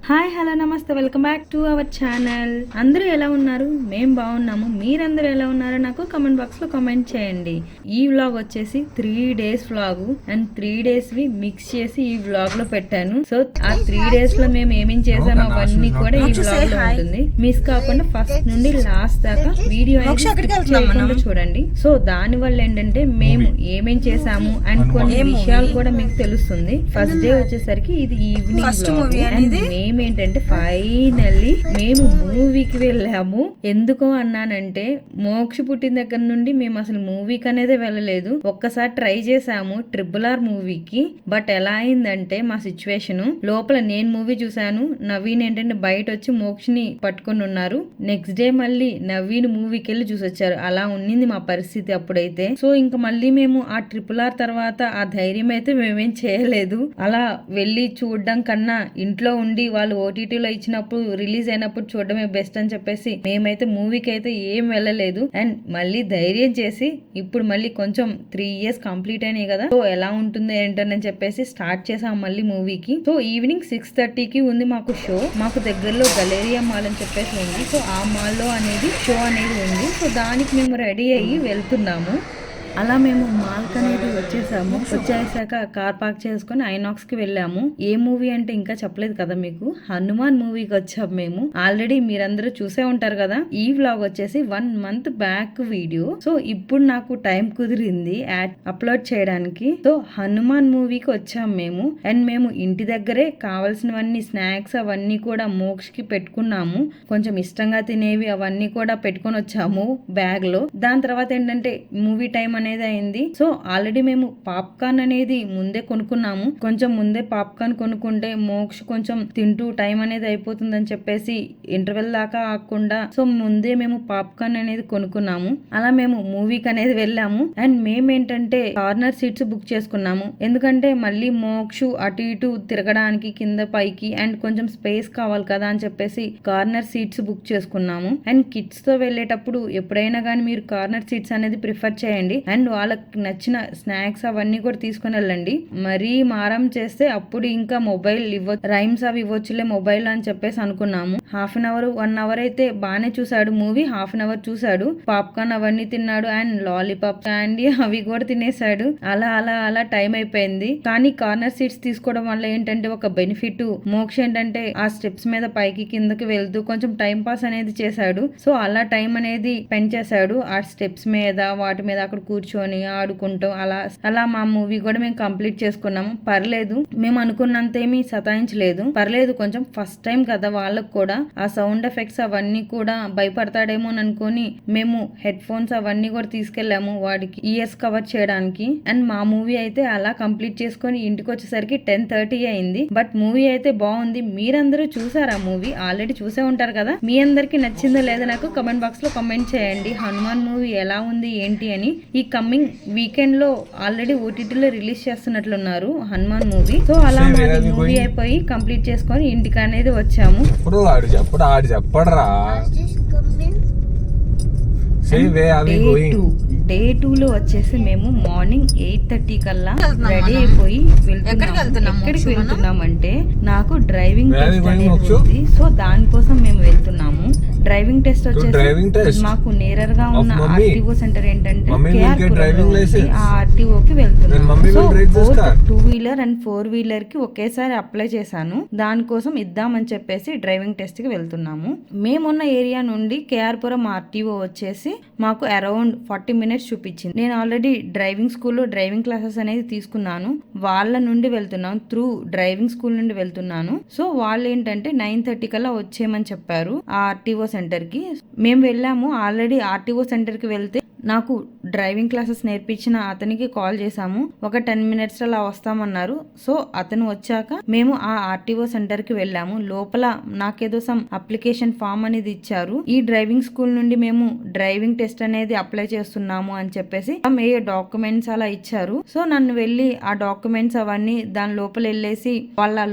Hi hello నమస్తే welcome back to our channel. అందరూ ఎలా ఉన్నారు? మేము బాగున్నాము. మీరందరూ ఎలా ఉన్నారో నాకు కమెంట్ బాక్స్ లో కామెంట్ చేయండి. ఈ వ్లాగ్ వచ్చేసి 3 days వ్లాగ్ అండ్ 3 days వి మిక్స్ చేసి ఈ వ్లాగ్ లో పెట్టాను. సో ఆ 3 days లో మేము ఏమేమి చేసామో అవన్నీ కూడా ఈ వ్లాగ్ లో ఉంటుంది. మిస్ కాకుండా ఫస్ట్ నుండి లాస్ట్ దాకా వీడియో చేయకుండా చూడండి. సో దాని వల్ల ఏంటంటే మేము ఏమేం చేసాము అండ్ కొన్ని విషయాలు కూడా మీకు తెలుస్తుంది. ఫస్ట్ డే వచ్చేసరికి ఇది ఈవినింగ్ ఏంటంటే ఫైనల్లీ మేము మూవీకి వెళ్ళాము. ఎందుకు అన్నానంటే మోక్ష పుట్టిన దగ్గర నుండి మేము అసలు మూవీకి అనేది వెళ్ళలేదు. ఒక్కసారి ట్రై చేసాము RRR మూవీకి. బట్ ఎలా అయిందంటే మా సిచ్యువేషన్ లోపల నేను మూవీ చూసాను, నవీన్ ఏంటంటే బయట వచ్చి మోక్షని పట్టుకుని ఉన్నారు. నెక్స్ట్ డే మళ్ళీ నవీన్ మూవీకి వెళ్ళి చూసొచ్చారు. అలా ఉన్నింది మా పరిస్థితి అప్పుడైతే. సో ఇంకా మళ్ళీ మేము ఆ RRR తర్వాత ఆ ధైర్యం అయితే మేమేం చేయలేదు. అలా వెళ్ళి చూడడం కన్నా ఇంట్లో ఉండి వాళ్ళు ఓటీటీలో ఇచ్చినప్పుడు రిలీజ్ అయినప్పుడు చూడడమే బెస్ట్ అని చెప్పేసి మేమైతే మూవీకి అయితే ఏం వెళ్ళలేదు. అండ్ మళ్ళీ ధైర్యం చేసి ఇప్పుడు మళ్ళీ కొంచెం 3 years కంప్లీట్ అయినాయి కదా, సో ఎలా ఉంటుందో ఏంటని చెప్పేసి స్టార్ట్ చేసాం మళ్ళీ మూవీకి. సో ఈవినింగ్ 6:30కి ఉంది మాకు షో. మాకు దగ్గరలో గలేరియా మాల్ అని చెప్పేసి ఉంది. సో ఆ మాల్ లో అనేది షో అనేది ఉంది. సో దానికి మేము రెడీ అయ్యి వెళ్తున్నాము. అలా మేము మాల్క్ అనేది వచ్చేసాక కార్ పార్క్ చేసుకుని ఐనాక్స్ కి వెళ్ళాము. ఏ మూవీ అంటే ఇంకా చెప్పలేదు కదా మీకు, హనుమాన్ మూవీకి వచ్చాము మేము. ఆల్రెడీ మీరందరూ చూసే ఉంటారు కదా. ఈ వ్లాగ్ వచ్చేసి 1 month బ్యాక్ వీడియో. సో ఇప్పుడు నాకు టైం కుదిరింది అప్లోడ్ చేయడానికి. సో హనుమాన్ మూవీకి వచ్చాము మేము. అండ్ మేము ఇంటి దగ్గరే కావాల్సినవన్నీ స్నాక్స్ అవన్నీ కూడా మోక్ష కి పెట్టుకున్నాము. కొంచెం ఇష్టంగా తినేవి అవన్నీ కూడా పెట్టుకొని వచ్చాము బ్యాగ్ లో. దాని తర్వాత ఏంటంటే మూవీ టైం అనేది అయింది. సో ఆల్రెడీ మేము పాప్కార్న్ అనేది ముందే కొనుక్కున్నాము. కొంచెం ముందే పాప్కార్న్ కొనుక్కుంటే మోక్ష కొంచెం తింటూ టైం అనేది అయిపోతుందని చెప్పేసి ఇంటర్వెల్ దాకా ఆగకుండా సో ముందే మేము పాప్కార్న్ అనేది కొనుక్కున్నాము. అలా మేము మూవీకి అనేది వెళ్ళాము. అండ్ మేమేంటంటే కార్నర్ సీట్స్ బుక్ చేసుకున్నాము. ఎందుకంటే మళ్ళీ మోక్ష అటు ఇటు తిరగడానికి కింద పైకి అండ్ కొంచెం స్పేస్ కావాలి కదా అని చెప్పేసి కార్నర్ సీట్స్ బుక్ చేసుకున్నాము. అండ్ కిడ్స్ తో వెళ్ళేటప్పుడు ఎప్పుడైనా కానీ మీరు కార్నర్ సీట్స్ అనేది ప్రిఫర్ చేయండి. అండ్ వాళ్ళకి నచ్చిన స్నాక్స్ అవన్నీ కూడా తీసుకుని వెళ్ళండి. మరీ మారం చేస్తే అప్పుడు ఇంకా మొబైల్ రైమ్స్ అవి ఇవ్వచ్చులే మొబైల్ అని చెప్పేసి అనుకున్నాము. 1/2 1 hour అయితే బాగానే చూసాడు మూవీ. 1/2 చూసాడు, పాప్కార్న్ అవన్నీ తిన్నాడు అండ్ లాలీపాప్ క్యాండీ అవి కూడా తినేసాడు. అలా అలా అలా టైం అయిపోయింది. కానీ కార్నర్ సీట్స్ తీసుకోవడం వల్ల ఏంటంటే ఒక బెనిఫిట్, మోక్ష ఏంటంటే ఆ స్టెప్స్ మీద పైకి కిందకి వెళ్తూ కొంచెం టైం పాస్ అనేది చేశాడు. సో అలా టైం అనేది స్పెండ్ చేశాడు ఆ స్టెప్స్ మీద వాటి మీద అక్కడ కూర్చొని ఆడుకుంటూ అలా అలా మా మూవీ కూడా మేము కంప్లీట్ చేసుకున్నాము. పర్లేదు, మేము అనుకున్నంత ఏమీ సతాయించలేదు. పర్లేదు, కొంచెం ఫస్ట్ టైం కదా వాళ్ళకు కూడా ఆ సౌండ్ ఎఫెక్ట్స్ అవన్నీ కూడా భయపడతాడేమో అని అనుకుని మేము హెడ్ ఫోన్స్ అవన్నీ కూడా తీసుకెళ్లాము వాడికి ఇయర్స్ కవర్ చేయడానికి. అండ్ మా మూవీ అయితే అలా కంప్లీట్ చేసుకొని ఇంటికి వచ్చేసరికి 10:30 అయింది. బట్ మూవీ అయితే బాగుంది. మీరందరూ చూసారా మూవీ? ఆల్రెడీ చూసే ఉంటారు కదా. మీ అందరికి నచ్చిందో లేదో నాకు కమెంట్ బాక్స్ లో కమెంట్ చేయండి. హనుమాన్ మూవీ ఎలా ఉంది ఏంటి అని. ఈ కమింగ్ వీకెండ్ లో ఆల్రెడీ ఓటీటీలో రిలీజ్ చేస్తున్నట్లున్నారు హనుమాన్ మూవీ. సో అలా మాది మూవీ అయిపోయి కంప్లీట్ చేసుకొని ఇంటికి అనేది వచ్చాము. డే 2 లో వచ్చేసి మేము మార్నింగ్ 8:30 కల్లా రెడీ అయిపోయి ఎక్కడికి వెళ్తున్నాం అంటే నాకు డ్రైవింగ్ టెస్ట్ అనేది ఉంది. సో దానికోసం మేము వెళ్తున్నాము. డ్రైవింగ్ టెస్ట్ వచ్చేసి మాకు నియర్ గా ఉన్న ఆర్టీఓ సెంటర్ ఏంటంటే ఆ ఆర్టీఓకి వెళ్తున్నాము. So both 2-wheeler and 4-wheeler కి ఒకేసారి అప్లై చేశాను. దానికోసం ఇద్దామని చెప్పేసి డ్రైవింగ్ టెస్ట్ కి వెళ్తున్నాము. మేమున్న ఏరియా నుండి కేఆర్పురం ఆర్టీఓ వచ్చేసి మాకు అరౌండ్ 40 minutes చూపించింది. నేను ఆల్రెడీ డ్రైవింగ్ స్కూల్లో డ్రైవింగ్ క్లాసెస్ అనేది తీసుకున్నాను. వాళ్ళ నుండి వెళ్తున్నాను, త్రూ డ్రైవింగ్ స్కూల్ నుండి వెళ్తున్నాను. సో వాళ్ళు ఏంటంటే 9:30 కల్లా వచ్చేయమని చెప్పారు ఆ ఆర్టీఓ సెంటర్ కి. మేము వెళ్ళాము. ఆల్రెడీ ఆర్టీఓ సెంటర్ కి వెళ్తే నాకు డ్రైవింగ్ క్లాసెస్ నేర్పించిన అతనికి కాల్ చేసాము. ఒక 10 minutes అలా వస్తామన్నారు. సో అతను వచ్చాక మేము ఆ ఆర్టీఓ సెంటర్ కి వెళ్ళాము. లోపల నాకేదో సమ్ అప్లికేషన్ ఫామ్ అనేది ఇచ్చారు. ఈ డ్రైవింగ్ స్కూల్ నుండి మేము డ్రైవింగ్ టెస్ట్ అనేది అప్లై చేస్తున్నాము అని చెప్పేసి ఏ డాక్యుమెంట్స్ అలా ఇచ్చారు. సో నన్ను వెళ్ళి ఆ డాక్యుమెంట్స్ అవన్నీ దాని లోపల వెళ్ళేసి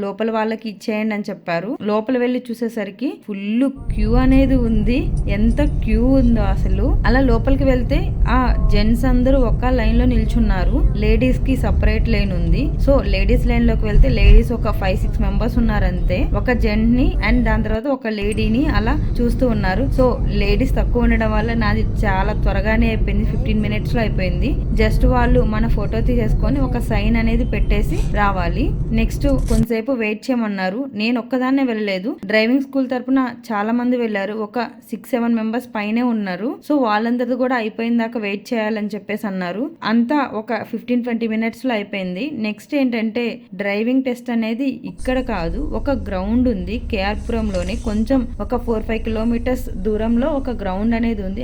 లోపల వాళ్ళకి ఇచ్చేయండి అని చెప్పారు. లోపల వెళ్ళి చూసేసరికి ఫుల్ క్యూ అనేది ఉంది. ఎంత క్యూ ఉందో అసలు. అలా లోపలికి వెళ్తే ఆ జెంట్స్ అందరూ ఒక లైన్ లో నిల్చున్నారు. లేడీస్ కి సపరేట్ లైన్ ఉంది. సో లేడీస్ లైన్ లోకి వెళ్తే లేడీస్ ఒక 5-6 మెంబర్స్ ఉన్నారు అంతే. ఒక జెంట్ ని అండ్ దాని తర్వాత ఒక లేడీని అలా చూస్తూ ఉన్నారు. సో లేడీస్ తక్కువ ఉండడం వల్ల నాది చాలా త్వరగానే అయిపోయింది. 15 minutes లో అయిపోయింది. జస్ట్ వాళ్ళు మన ఫోటో తీసేసుకొని ఒక సైన్ అనేది పెట్టేసి రావాలి. నెక్స్ట్ కొంతసేపు వెయిట్ చేయమన్నారు. నేను ఒక్కదాన్నే వెళ్ళలేదు. డ్రైవింగ్ స్కూల్ తరపున చాలా మంది వెళ్ళారు. ఒక 6-7 మెంబర్స్ పైనే ఉన్నారు. సో వాళ్ళందరిది కూడా అయిపోయిన దాకా వెయిట్ చేయాలని చెప్పేసి అన్నారు. అంతా ఒక 15-20 minutes లో అయిపోయింది. నెక్స్ట్ ఏంటంటే డ్రైవింగ్ టెస్ట్ అనేది ఇక్కడ కాదు, ఒక గ్రౌండ్ ఉంది కేఆర్పురంలోనే. కొంచెం ఒక 4-5 kilometers దూరంలో ఒక గ్రౌండ్ అనేది ఉంది.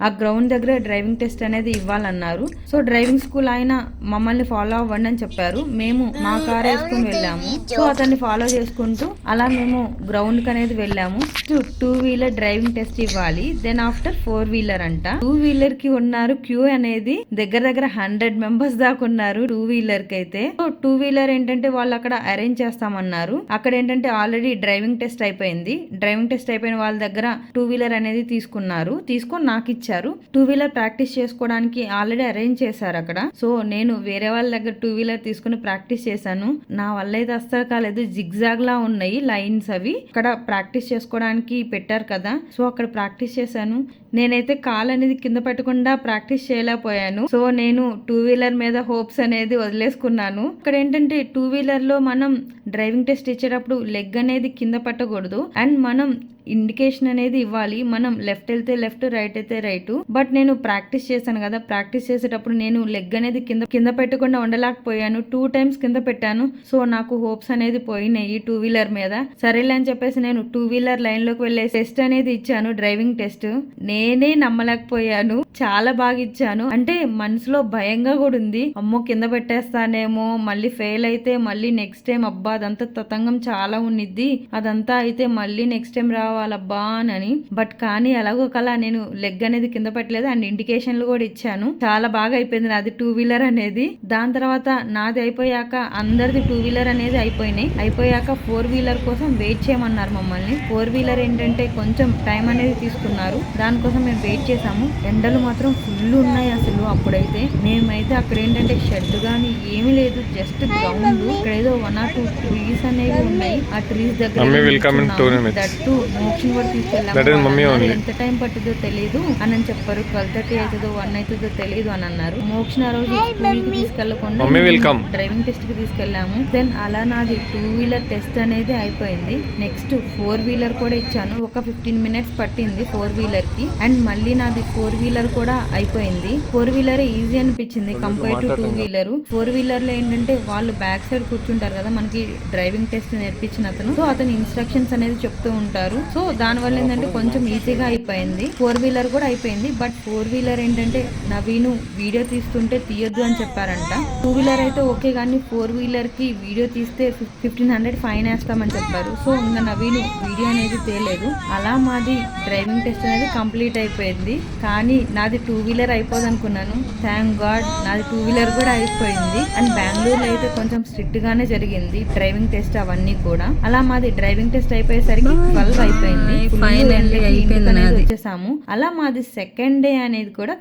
ఆ గ్రౌండ్ దగ్గర డ్రైవింగ్ టెస్ట్ అనేది ఇవ్వాలన్నారు. సో డ్రైవింగ్ స్కూల్ ఆయన మమ్మల్ని ఫాలో అవ్వండి అని చెప్పారు. మేము మా కార్ వేసుకుని వెళ్ళాము. సో అతన్ని ఫాలో చేసుకుంటూ అలా మేము గ్రౌండ్ కి అనేది వెళ్ళాము. 2-wheeler డ్రైవింగ్ టెస్ట్ ఇవ్వాలి. దెన్ ఆఫ్టర్ 4-wheeler అంట. 2-wheeler కి ఉన్నారు క్యూ అనేది దగ్గర 100 మెంబర్స్ దాకా ఉన్నారు 2-wheeler కి అయితే. సో 2-wheeler ఏంటంటే వాళ్ళు అక్కడ అరేంజ్ చేస్తామన్నారు. అక్కడ ఏంటంటే ఆల్రెడీ డ్రైవింగ్ టెస్ట్ అయిపోయింది. డ్రైవింగ్ టెస్ట్ అయిపోయిన వాళ్ళ దగ్గర 2-wheeler అనేది తీసుకొని నాకు ఇచ్చారు. 2-wheeler ప్రాక్టీస్ చేసుకోవడానికి ఆల్రెడీ అరేంజ్ చేశారు అక్కడ. సో నేను వేరే వాళ్ళ దగ్గర 2-wheeler తీసుకుని ప్రాక్టీస్ చేశాను. నా వల్ల అయితే అస్సలు కాలేదు. జిగ్జాగ్ లా ఉన్నాయి లైన్స్. అవి అక్కడ ప్రాక్టీస్ చేసుకోవడానికి పెట్టారు కదా. సో అక్కడ ప్రాక్టీస్ చేశాను. నేనైతే కాలు అనేది కింద పెట్టకుండా ప్రాక్టీస్ చేయలేకపోయాను. సో నేను 2-wheeler మీద హోప్స్ అనేది వదిలేసుకున్నాను. ఇక్కడ ఏంటంటే 2-wheeler లో మనం డ్రైవింగ్ టెస్ట్ ఇచ్చేటప్పుడు లెగ్ అనేది కింద పట్టకూడదు. అండ్ మనం ఇండికేషన్ అనేది ఇవ్వాలి. మనం లెఫ్ట్ వెళ్తే లెఫ్ట్, రైట్ అయితే రైట్. బట్ నేను ప్రాక్టీస్ చేశాను కదా, ప్రాక్టీస్ చేసేటప్పుడు నేను లెగ్ అనేది కింద పెట్టకుండా ఉండలేకపోయాను. 2 times కింద పెట్టాను. సో నాకు హోప్స్ అనేది పోయినాయి 2-wheeler మీద. సరేలే అని చెప్పేసి నేను 2-wheeler లైన్ లోకి వెళ్ళే టెస్ట్ అనేది ఇచ్చాను. డ్రైవింగ్ టెస్ట్ నేనే నమ్మలేకపోయాను. చాలా బాగా ఇచ్చాను. అంటే మనసులో భయంగా కూడా ఉంది. అమ్మో కింద పెట్టేస్తానేమో, మళ్ళీ ఫెయిల్ అయితే మళ్ళీ నెక్స్ట్ టైం అబ్బా అదంతా తతంగం చాలా ఉన్నిద్ది, అదంతా అయితే మళ్ళీ నెక్స్ట్ టైం రావాలబ్బా అని. బట్ కానీ ఎలాగో కలా నేను లెగ్ అనేది కింద పెట్టలేదు అండ్ ఇండికేషన్లు కూడా ఇచ్చాను. చాలా బాగా అయిపోయింది నాది 2-wheeler అనేది. దాని తర్వాత నాది అయిపోయాక అందరిది 2-wheeler అనేది అయిపోయాక 4-wheeler కోసం వెయిట్ చేయమన్నారు మమ్మల్ని. 4-wheeler ఏంటంటే కొంచెం టైం అనేది తీసుకున్నారు. దానికోసం మేము వెయిట్ చేసాము. ఎండలు మాత్రం ఫుల్ ఉన్నాయి అసలు. అప్పుడైతే మేమైతే అక్కడ ఏంటంటే షెడ్ గానీ ఏమీ లేదు, జస్ట్ గ్రౌండ్. ఇక్కడ ఏదో 1 or 2 trees అనేవి ఉన్నాయి. ఆ ట్రీస్ దగ్గర దట్టు మోక్షం కూడా తీసుకెళ్ళాము. ఎంత టైం పట్టిందో తెలియదు అని చెప్పారు. 12:30 అవుతుందో 1 అవుతుందో తెలియదు అని అన్నారు. మోక్షణ రోజు స్కూల్ కి తీసుకెళ్లకుండా డ్రైవింగ్ టెస్ట్ కి తీసుకెళ్లాము. దెన్ అలా నాది 2-wheeler టెస్ట్ అనేది అయిపోయింది. నెక్స్ట్ 4-wheeler కూడా ఇచ్చాను. ఒక 15 minutes పట్టింది 4-wheeler కి. అండ్ మళ్ళీ నాది 4-wheeler కూడా అయిపోయింది. 4-wheeler ఈజీ అనిపించింది కంపేర్ టు 2-wheeler. 4-wheeler లో ఏంటంటే వాళ్ళు బ్యాక్ సైడ్ కూర్చుంటారు కదా మనకి డ్రైవింగ్ టెస్ట్ నేర్పించిన అతను. సో అతను ఇన్స్ట్రక్షన్స్ అనేది చెప్తూ ఉంటారు. సో దాని వల్ల ఏంటంటే కొంచెం ఈజీగా అయిపోయింది. 4-wheeler కూడా అయిపోయింది. బట్ 4-wheeler ఏంటంటే నవీను వీడియో తీస్తుంటే తీయొద్దు అని చెప్పారంట. 2-wheeler అయితే ఓకే కానీ 4-wheeler కి వీడియో తీస్తే 1500 ఫైన్ వేస్తామని చెప్పారు. సో ఇంకా నవీను వీడియో అనేది తేలేదు. అలా మాది డ్రైవింగ్ టెస్ట్ అనేది కంప్లీట్ అయిపోయింది. కానీ నాది 2-wheeler అయిపోదు అనుకున్నాను. థ్యాంక్ గాడ్ నాది 2-wheeler కూడా అయిపోయింది. అండ్ బెంగళూరులో అయితే కొంచెం స్ట్రిక్ట్ గానే జరిగింది డ్రైవింగ్ టెస్ట్ అవన్నీ కూడా. అలా మాది డ్రైవింగ్ టెస్ట్ అయిపోయేసరికి 12 అయిపోయింది. వచ్చేసాము. అలా మాది సెకండ్ డే అనేది కూడా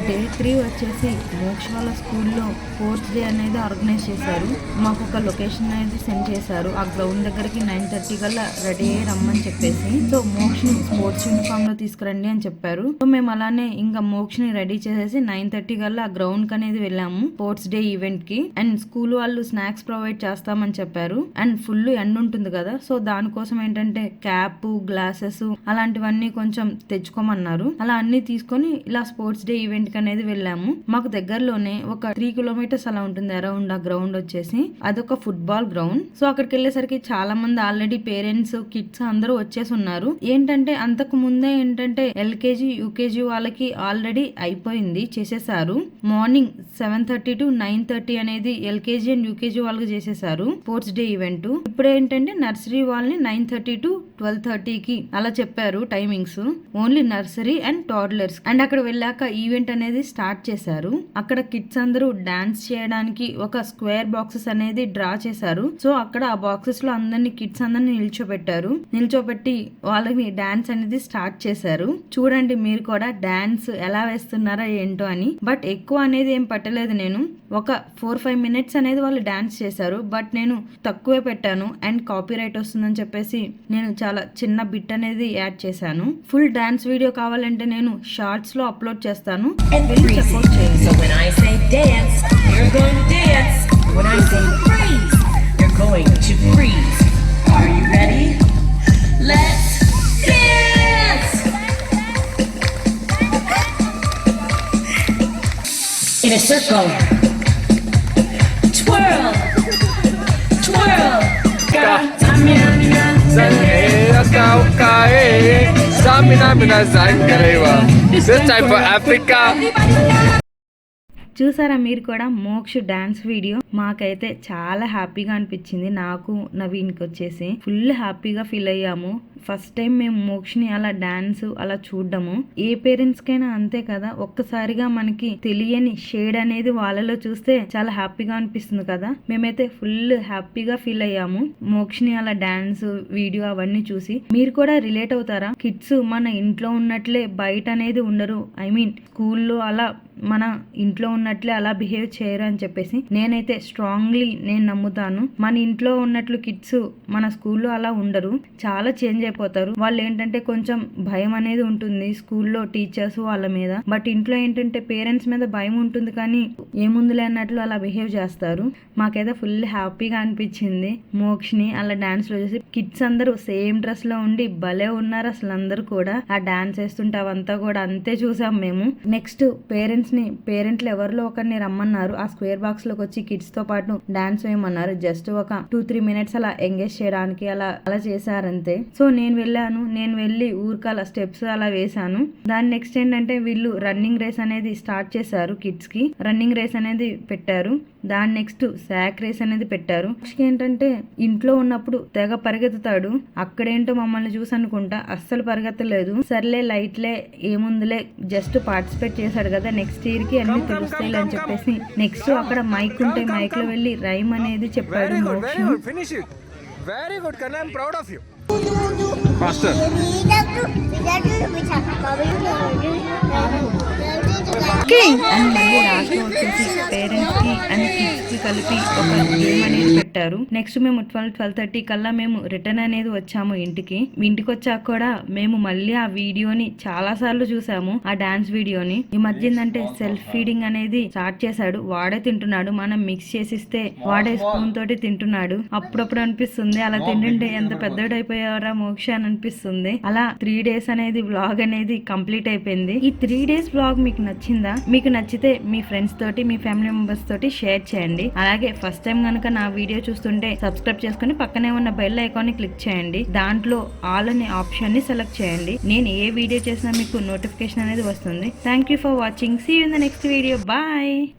డే 3 వచ్చేసి మోక్ష వాళ్ళ స్కూల్లో స్పోర్ట్స్ డే అనేది ఆర్గనైజ్ చేశారు. మాకు ఒక లొకేషన్ అనేది సెండ్ చేశారు. ఆ గ్రౌండ్ దగ్గరికి 9:30 కల్లా రెడీ అయ్యి రమ్మని చెప్పేసి. సో మోక్షని స్పోర్ట్స్ యూనిఫామ్ లో తీసుకురండి అని చెప్పారు. సో మేము అలానే ఇంకా మోక్షని రెడీ చేసేసి 9:30 కల్లా ఆ గ్రౌండ్ కి అనేది వెళ్ళాము స్పోర్ట్స్ డే ఈవెంట్ కి. అండ్ స్కూల్ వాళ్ళు స్నాక్స్ ప్రొవైడ్ చేస్తామని చెప్పారు. అండ్ ఫుల్ ఎండ ఉంటుంది కదా, సో దానికోసం ఏంటంటే క్యాప్, గ్లాసెస్ అలాంటివన్నీ కొంచెం తెచ్చుకోమన్నారు. అలా అన్ని తీసుకొని ఇలా స్పోర్ట్స్ డే ఈవెంట్ కి అనేది వెళ్ళాము. మాకు దగ్గరలోనే ఒక 3 kilometers అలా ఉంటుంది అరౌండ్ ఆ గ్రౌండ్ వచ్చేసి. అదొక ఫుట్బాల్ గ్రౌండ్. సో అక్కడికి వెళ్ళేసరికి చాలా మంది ఆల్రెడీ పేరెంట్స్, కిడ్స్ అందరూ వచ్చేసి ఉన్నారు. ఏంటంటే అంతకు ముందే ఏంటంటే LKG, UKG వాళ్ళకి ఆల్రెడీ అయిపోయింది, చేసేసారు. మార్నింగ్ 7:30 to 9:30 అనేది LKG అండ్ UKG వాళ్ళకి చేసేసారు స్పోర్ట్స్ డే ఈవెంట్. ఇప్పుడు ఏంటంటే నర్సరీ వాళ్ళని 9:30 to 12:30కి అలా చెప్పారు timings. Only nursery and toddlers. And అక్కడ వెళ్ళాక ఈవెంట్ అనేది స్టార్ట్ చేశారు. అక్కడ కిడ్స్ అందరూ డాన్స్ చేయడానికి ఒక స్క్వేర్ బాక్సెస్ అనేది డ్రా చేశారు. సో అక్కడ ఆ బాక్సెస్ లో అందరినీ కిడ్స్ అందరినీ నిల్చోబెట్టి వాళ్ళని డాన్స్ అనేది స్టార్ట్ చేశారు. చూడండి మీరు కూడా డాన్స్ ఎలా వేస్తున్నారా ఏంటో అని. బట్ ఎక్కువ అనేది ఏం పట్టలేదు నేను. ఒక 4-5 minutes అనేది వాళ్ళు డాన్స్ చేశారు. బట్ నేను తక్కువే పెట్టాను అండ్ కాపీ రైట్ వస్తుందని చెప్పేసి నేను చాలా చిన్న బిట్ అనేది యాడ్ చేశాను. ఫుల్ డాన్స్ వీడియో కావాలంటే నేను షార్ట్స్ లో అప్లోడ్ చేస్తాను. సపోర్ట్ చేయండి. So when I say dance, you're going to dance. When I say freeze, you're going to freeze. Are you ready? Let's dance! In a circle. Twirl. Twirl. This time for Africa. చూసారా మీరు కూడా మోక్ష dance video? మాకైతే చాలా హ్యాపీగా అనిపించింది. నాకు నవీన్కి వచ్చేసి ఫుల్ హ్యాపీగా ఫీల్ అయ్యాము. ఫస్ట్ టైం మేము మోక్షని అలా డాన్స్ అలా చూడడము. ఏ పేరెంట్స్ కైనా అంతే కదా, ఒక్కసారిగా మనకి తెలియని షేడ్ అనేది వాళ్ళలో చూస్తే చాలా హ్యాపీగా అనిపిస్తుంది కదా. మేమైతే ఫుల్ హ్యాపీగా ఫీల్ అయ్యాము మోక్షని అలా డాన్స్ వీడియో అవన్నీ చూసి. మీరు కూడా రిలేట్ అవుతారా? కిడ్స్ మన ఇంట్లో ఉన్నట్లే బయట అనేది ఉండరు. ఐ మీన్ స్కూల్లో అలా మన ఇంట్లో ఉన్నట్లే అలా బిహేవ్ చేయరు అని చెప్పేసి నేనైతే స్ట్రాంగ్లీ నేను నమ్ముతాను. మన ఇంట్లో ఉన్నట్లు కిడ్స్ మన స్కూల్లో అలా ఉండరు. చాలా చేంజ్ అయిపోతారు. వాళ్ళు ఏంటంటే కొంచెం భయం అనేది ఉంటుంది స్కూల్లో టీచర్స్ వాళ్ళ మీద. బట్ ఇంట్లో ఏంటంటే పేరెంట్స్ మీద భయం ఉంటుంది కానీ ఏముందులే అన్నట్లు అలా బిహేవ్ చేస్తారు. మాకైతే ఫుల్ హ్యాపీగా అనిపించింది మోక్షని అలా డాన్స్ లో చూసి. కిడ్స్ అందరూ సేమ్ డ్రెస్ లో ఉండి భలే ఉన్నారు అసలు. అందరూ కూడా ఆ డాన్స్ వేస్తుంటే అవంతా కూడా అంతే చూసాం మేము. నెక్స్ట్ పేరెంట్లు ఎవరిలో ఒకరిని రమ్మన్నారు. ఆ స్క్వేర్ బాక్స్ లోకి వచ్చి కిడ్స్ తో పాటు డాన్స్ వేయమన్నారు. జస్ట్ ఒక 2-3 minutes అలా ఎంగేజ్ చేయడానికి అలా చేశారంతే. సో నేను వెళ్ళి ఊరికలా స్టెప్స్ అలా వేసాను. దాని నెక్స్ట్ ఏంటంటే వీళ్ళు రన్నింగ్ రేస్ అనేది స్టార్ట్ చేశారు. కిడ్స్ కి రన్నింగ్ రేస్ అనేది పెట్టారు. దాని నెక్స్ట్ సాక్ రేస్ అనేది పెట్టారు. ఏంటంటే ఇంట్లో ఉన్నప్పుడు తెగ పరిగెత్తుతాడు. అక్కడేంటో మమ్మల్ని చూసి అనుకుంటా అస్సలు పరిగెత్తలేదు. సర్లే లైట్లే ఏముందిలే జస్ట్ పార్టిసిపేట్ చేశాడు కదా, నెక్స్ట్ ఇయర్ కి అన్ని తెలుస్తాయి అని చెప్పేసి నెక్స్ట్ అక్కడ మైక్ ఉంటే మైక్ లో వెళ్ళి రైమ్ అనేది చెప్పాడు మోక్షం. Very good, Kanna. I'm proud of you. Faster. And మళ్ళీ లాస్ట్ లో వచ్చేసి పేరెంట్స్ కి అండ్ కిడ్స్ కి కలిపి ఒక గేమ్ అనేది పెట్టారు. నెక్స్ట్ మేము 12:30 కల్లా మేము రిటర్న్ అనేది వచ్చాము ఇంటికి వచ్చాక కూడా మేము మళ్ళీ ఆ వీడియోని చాలా సార్లు చూసాము. ఆ డాన్స్ వీడియోని ఈ మధ్య ఏంటంటే సెల్ఫ్ ఫీడింగ్ అనేది స్టార్ట్ చేశాడు. వాడే తింటున్నాడు. మనం మిక్స్ చేసిస్తే వాడే స్పూన్ తోటి తింటున్నాడు. అప్పుడప్పుడు అనిపిస్తుంది అలా తింటుంటే ఎంత పెద్దడైపోయారా మోక్ష అని అనిపిస్తుంది. అలా 3 days అనేది వ్లాగ్ అనేది కంప్లీట్ అయిపోయింది. ఈ 3 days వ్లాగ్ మీకు నచ్చిందా? మీకు నచ్చితే మీ ఫ్రెండ్స్ తోటి మీ ఫ్యామిలీ మెంబర్స్ తోటి షేర్ చేయండి. అలాగే ఫస్ట్ టైం కనుక నా వీడియో చూస్తుంటే సబ్స్క్రైబ్ చేసుకుని పక్కనే ఉన్న బెల్ ఐకాన్ ని క్లిక్ చేయండి. దాంట్లో ఆల్ అనే ఆప్షన్ ని సెలెక్ట్ చేయండి. నేను ఏ వీడియో చేసినా మీకు నోటిఫికేషన్ అనేది వస్తుంది. Thank you for watching. See you in the next video. Bye.